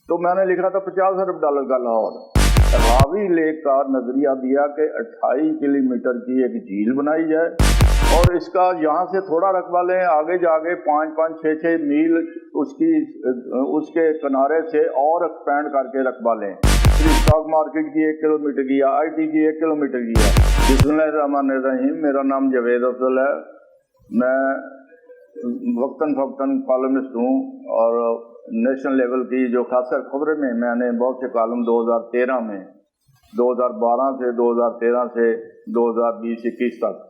तो मैंने लिखा था $50 अरब का लाहौर। रावी लेक का नजरिया दिया कि 28 किलोमीटर की एक झील बनाई जाए और इसका यहाँ से थोड़ा रकबा लें, आगे जाके 5-5, 6-6 मील उसके किनारे से और एक्सपेंड करके रकबा लें। फिर स्टॉक मार्केट की 1 किलोमीटर की है, IT की 1 किलोमीटर की है। बिस्मिल्लाहिर्रहमानिर्रहीम। मेरा नाम जावेद अफजल है। मैं वक्तन फ़क्तन कॉलमिस्ट हूँ और नेशनल लेवल की जो खासकर खबरें में मैंने बहुत से कॉलम 2013 में, 2012 से 2013 से 2020-21 तक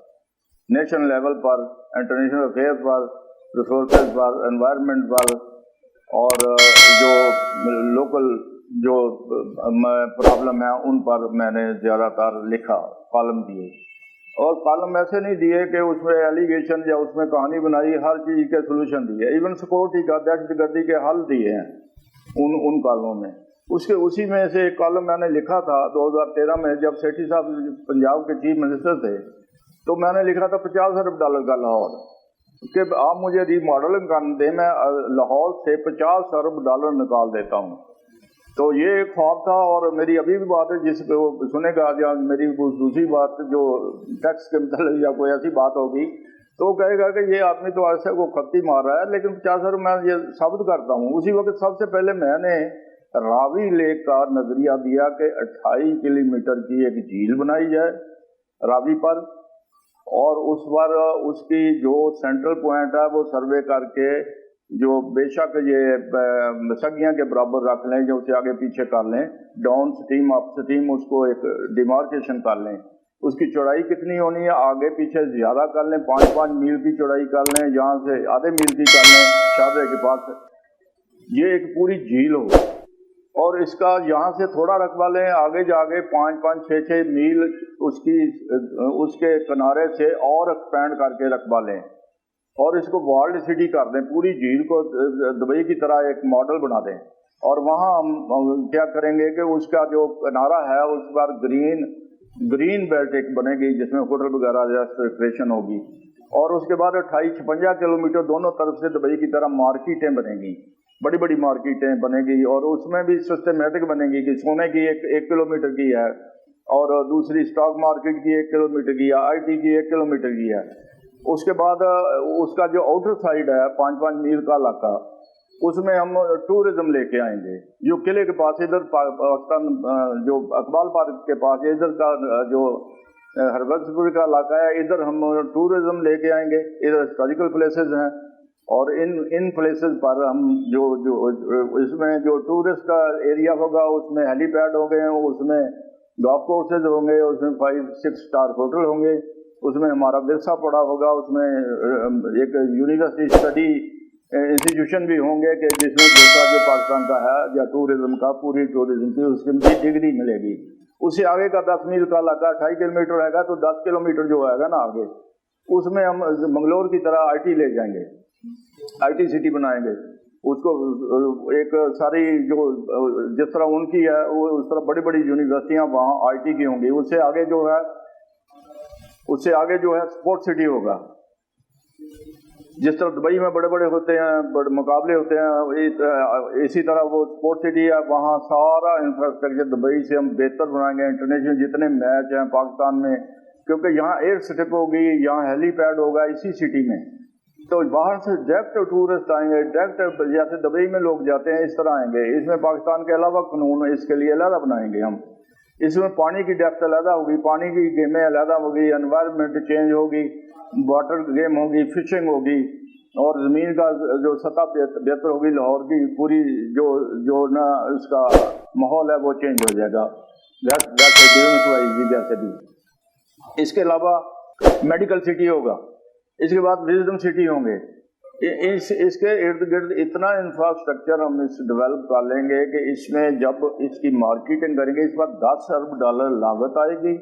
नेशनल लेवल पर, इंटरनेशनल अफेयर पर, रिसोर्सेज पर, एनवायरनमेंट पर और जो लोकल जो प्रॉब्लम है उन पर मैंने ज़्यादातर लिखा, कॉलम दिए। और कॉलम ऐसे नहीं दिए कि उसमें एलिगेशन या उसमें कहानी बनाई, हर चीज़ के सोल्यूशन दिए। इवन सिक्योरिटी का, दहशतगर्दी के हल दिए हैं उन कॉलमों में। उसी में से एक कॉलम मैंने लिखा था 2013 में, जब सेठी साहब पंजाब के चीफ मिनिस्टर थे, तो मैंने लिखा था $50 अरब का लाहौर कि आप मुझे रीमॉडलिंग कर दें, मैं लाहौर से $50 अरब निकाल देता हूँ। तो ये एक ख्वाब था और मेरी अभी भी बात है, जिसको सुनेगा या मेरी दूसरी बात जो टैक्स के मतलब या कोई ऐसी बात होगी तो कहेगा कि ये आदमी तो ऐसे को खत्ती मार रहा है, लेकिन 50 अरब मैं ये साबित करता हूँ। उसी वक्त सबसे पहले मैंने रावी लेक का नजरिया दिया कि 28 किलोमीटर की एक झील बनाई जाए रावी पर, और उस पर उसकी जो सेंट्रल पॉइंट है वो सर्वे करके जो बेशक ये सगियाँ के बराबर रख लें, जो उसे आगे पीछे कर लें, डाउन स्ट्रीम अप स्ट्रीम उसको एक डिमार्केशन कर लें। उसकी चौड़ाई कितनी होनी है, आगे पीछे ज़्यादा कर लें, 5-5 मील की चौड़ाई कर लें, यहाँ से आधे मील की कर लें शाहदरे के पास, ये एक पूरी झील हो। और इसका यहाँ से थोड़ा रकबा लें, आगे जाके 5-5, 6-6 मील उसके किनारे से और एक्सपेंड करके रकबा लें और इसको वर्ल्ड सिटी कर दें। पूरी झील को दुबई की तरह एक मॉडल बना दें। और वहाँ हम क्या करेंगे कि उसका जो किनारा है उस पर ग्रीन बेल्ट एक बनेगी, जिसमें होटल वगैरह रेस्टोरेशन होगी। और उसके बाद 58-56 किलोमीटर दोनों तरफ से दुबई की तरह मार्केटें बनेगी, बड़ी बड़ी मार्केटें बनेगी। और उसमें भी सिस्टमेटिक बनेगी कि सोने की 1 किलोमीटर की है और दूसरी स्टॉक मार्केट की 1 किलोमीटर की है, IT की 1 किलोमीटर की है। उसके बाद उसका जो आउटर साइड है 5-5 मील का इलाका, उसमें हम टूरिज्म लेके आएंगे। जो किले के पास इधर पाकिस्तान जो अकबाल पार्क के पास इधर का जो हरबसपुर का इलाका है, इधर हम टूरिज्म लेके आएंगे। इधर हिस्टोरिकल प्लेसेस हैं और इन प्लेसेस पर हम जो इसमें जो टूरिस्ट का एरिया होगा उसमें हेलीपैड होंगे, उसमें गॉल्फ कोर्सेज होंगे, उसमें 5-6 स्टार होटल होंगे, उसमें हमारा विरसा पड़ा होगा, उसमें एक यूनिवर्सिटी स्टडी इंस्टीट्यूशन भी होंगे कि जिसमें दूसरा जो पाकिस्तान का है या टूरिज्म का, पूरी टूरिज्म की उसकी डिग्री मिलेगी। उससे आगे का 10 मील का इलाका 28 किलोमीटर रहेगा, तो 10 किलोमीटर जो आएगा ना आगे, उसमें हम मंगलोर की तरह IT ले जाएंगे, IT सिटी बनाएंगे उसको। एक सारी जो जिस तरह उनकी है वो उस तरह बड़ी बड़ी यूनिवर्सिटियाँ वहाँ IT की होंगी। उससे आगे जो है स्पोर्ट्स सिटी होगा। जिस तरह दुबई में बड़े बड़े होते हैं, बड़े मुकाबले होते हैं, इसी तरह वो स्पोर्ट्स सिटी है। वहाँ सारा इंफ्रास्ट्रक्चर दुबई से हम बेहतर बनाएंगे। इंटरनेशनल जितने मैच हैं पाकिस्तान में, क्योंकि यहाँ एयर स्ट्रिप होगी, यहाँ हेलीपैड होगा इसी सिटी में, तो बाहर से डायरेक्ट टूरिस्ट आएंगे, डायरेक्ट जैसे दुबई में लोग जाते हैं इस तरह आएंगे। इसमें पाकिस्तान के अलावा कानून इसके लिए अलग बनाएंगे हम। इसमें पानी की डेप्थ अलग होगी, पानी की गेमें अलग होगी, एनवायरनमेंट चेंज होगी, वाटर गेम होगी, फिशिंग होगी, और ज़मीन का जो सतह बेहतर होगी। लाहौर की पूरी जो ना उसका माहौल है वो चेंज हो जाएगा वैसे बिजनेस वाइज जैसे भी। इसके अलावा मेडिकल सिटी होगा, इसके बाद विजडम सिटी होंगे। इसके इर्द गिर्द इतना इंफ्रास्ट्रक्चर हम डेवलप कर लेंगे कि इसमें जब इसकी मार्केटिंग करेंगे, इस पर $10 अरब लागत आएगी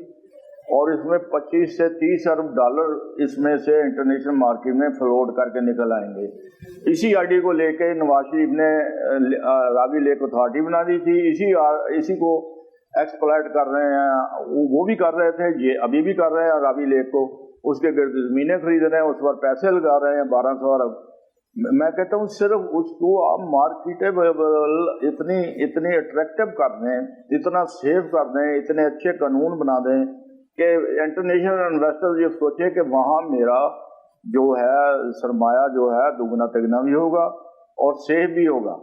और इसमें 25 से $30 अरब इसमें से इंटरनेशनल मार्केट में फ्लोट करके निकल आएंगे। इसी आईडी को लेके नवाज शरीफ ने रावी लेक अथॉरिटी बना दी थी। इसी को एक्सप्लॉइट कर रहे हैं, वो भी कर रहे थे, ये अभी भी कर रहे हैं। रावी लेक को उसके गिर्द ज़मीनें खरीद रहे हैं, उस पर पैसे लगा रहे हैं 1200 अरब। मैं कहता हूँ सिर्फ उसको आप मार्केटेबल इतनी अट्रैक्टिव कर दें, इतना सेव कर दें, इतने अच्छे कानून बना दें कि इंटरनेशनल इन्वेस्टर ये सोचे कि वहाँ मेरा जो है सरमाया जो है दुगना तिगना भी होगा और सेव भी होगा,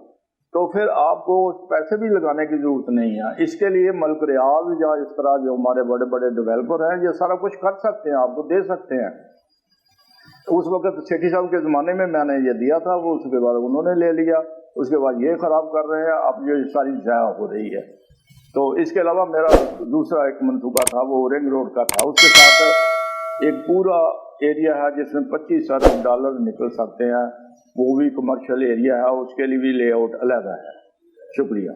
तो फिर आपको पैसे भी लगाने की जरूरत नहीं है। इसके लिए मुल्क रियाज या इस तरह जो हमारे बड़े बड़े डेवलपर हैं ये सारा कुछ कर सकते हैं, आपको दे सकते हैं। उस वक्त सेठी साहब के ज़माने में मैंने ये दिया था, वो उसके बाद उन्होंने ले लिया, उसके बाद ये ख़राब कर रहे हैं, अब ये सारी ज़ाया हो रही है। तो इसके अलावा मेरा दूसरा एक मनसूबा था वो रिंग रोड का था, उसके साथ एक पूरा एरिया है जिसमें 25 अरब डॉलर निकल सकते हैं, वो भी कमर्शियल एरिया है, उसके लिए भी लेआउट अलग है। शुक्रिया।